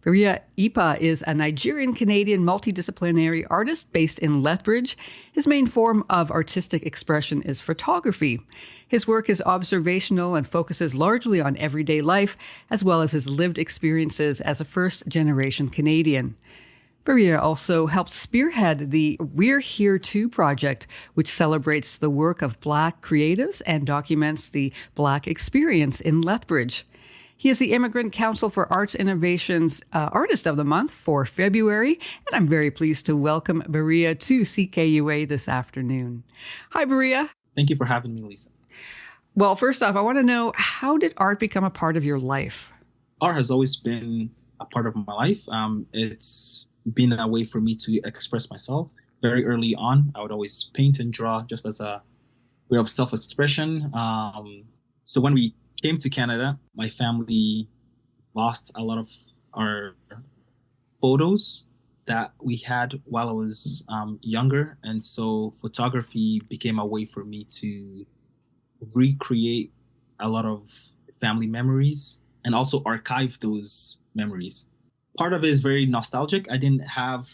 Bariyaa Ipaa is a Nigerian-Canadian multi-disciplinary artist based in Lethbridge. His main form of artistic expression is photography. His work is observational and focuses largely on everyday life, as well as his lived experiences as a first-generation Canadian. Bariyaa also helped spearhead the We're Here Too project, which celebrates the work of Black creatives and documents the Black experience in Lethbridge. He is the Immigrant Council for Arts Innovation's Artist of the Month for February, and I'm very pleased to welcome Bariyaa to CKUA this afternoon. Hi, Bariyaa. Thank you for having me, Lisa. Well, first off, I want to know, how did art become a part of your life? Art has always been a part of my life. It's been a way for me to express myself. Very early on, I would always paint and draw just as a way of self-expression. So when we came to Canada, my family lost a lot of our photos that we had while I was younger. And so photography became a way for me to recreate a lot of family memories and also archive those memories. Part of it is very nostalgic. I didn't have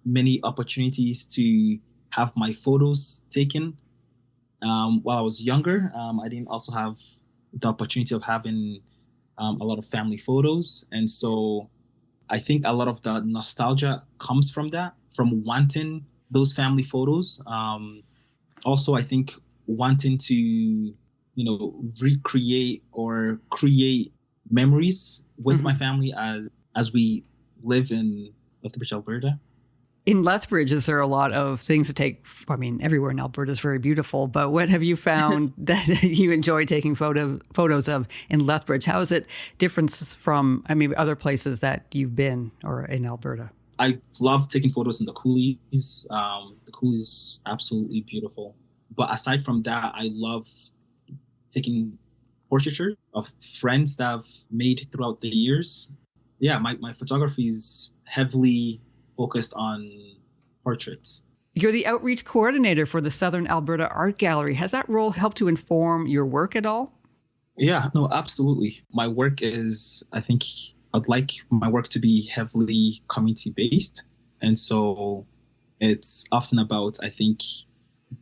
many opportunities to have my photos taken while I was younger. I didn't also have the opportunity of having a lot of family photos. And so I think a lot of the nostalgia comes from that, from wanting those family photos. Also, I think wanting to, recreate or create memories with my family as we live in Lethbridge, Alberta. In Lethbridge, is there a lot of things to take? I mean, everywhere in Alberta is very beautiful, but what have you found that you enjoy taking photos of in Lethbridge? How is it different from, other places that you've been or in Alberta? I love taking photos in the coulees. The coulee is absolutely beautiful. But aside from that, I love taking portraiture of friends that I've made throughout the years. Yeah, my photography is heavily focused on portraits. You're the outreach coordinator for the Southern Alberta Art Gallery. Has that role helped to inform your work at all? Yeah, no, absolutely. My work is, I think I'd like my work to be heavily community-based. And so it's often about, I think,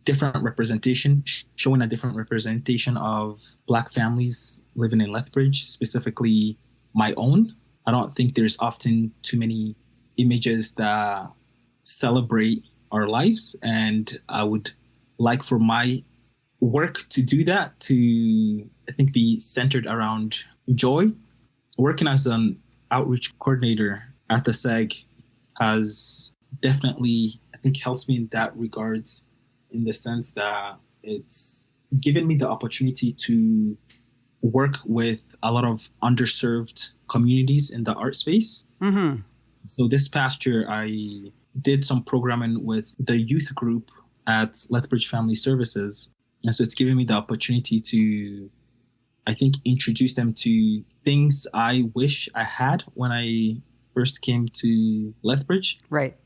different representation, showing a different representation of Black families living in Lethbridge, specifically my own. I don't think there's often too many images that celebrate our lives, and I would like for my work to do that, to I think be centered around joy. Working as an outreach coordinator at the SEG has definitely, I think, helped me in that regards, in the sense that it's given me the opportunity to work with a lot of underserved communities in the art space. Mm-hmm. So this past year, I did some programming with the youth group at Lethbridge Family Services. And so it's given me the opportunity to, I think, introduce them to things I wish I had when I first came to Lethbridge. Right.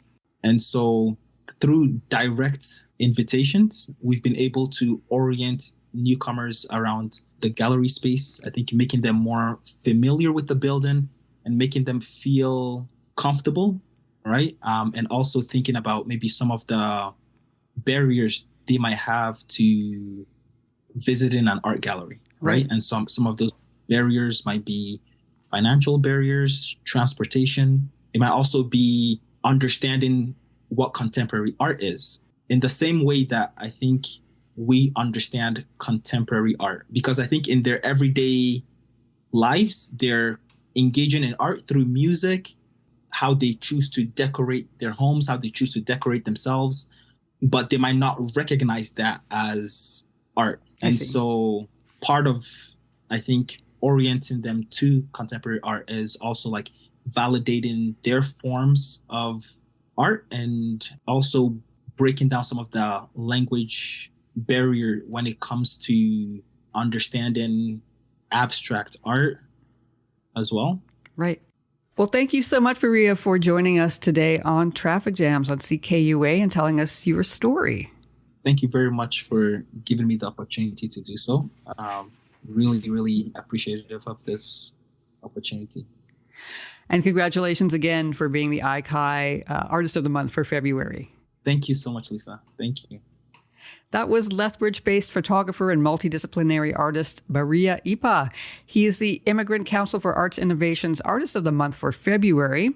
And so through direct invitations, we've been able to orient newcomers around the gallery space, I think making them more familiar with the building and making them feel comfortable, right? And also thinking about maybe some of the barriers they might have to visiting an art gallery, right? And some of those barriers might be financial barriers, transportation. It might also be understanding what contemporary art is, in the same way that I think we understand contemporary art. Because I think in their everyday lives, they're engaging in art through music, how they choose to decorate their homes, how they choose to decorate themselves, but they might not recognize that as art. And so part of, I think, orienting them to contemporary art is also like validating their forms of art and also breaking down some of the language barrier when it comes to understanding abstract art as well. Right. Well, thank you so much, Bariyaa, for joining us today on Traffic Jams on CKUA and telling us your story. Thank you very much for giving me the opportunity to do so. Really, really appreciative of this opportunity. And congratulations again for being the ICAI Artist of the Month for February. Thank you so much, Lisa. Thank you. That was Lethbridge-based photographer and multidisciplinary artist Bariyaa Ipaa. He is the Immigrant Council for Arts Innovation's Artist of the Month for February.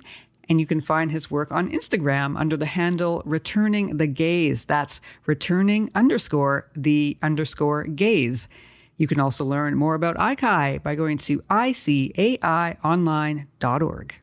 And you can find his work on Instagram under the handle Returning the Gaze. That's returning_the_gaze. You can also learn more about ICAI by going to icaionline.org.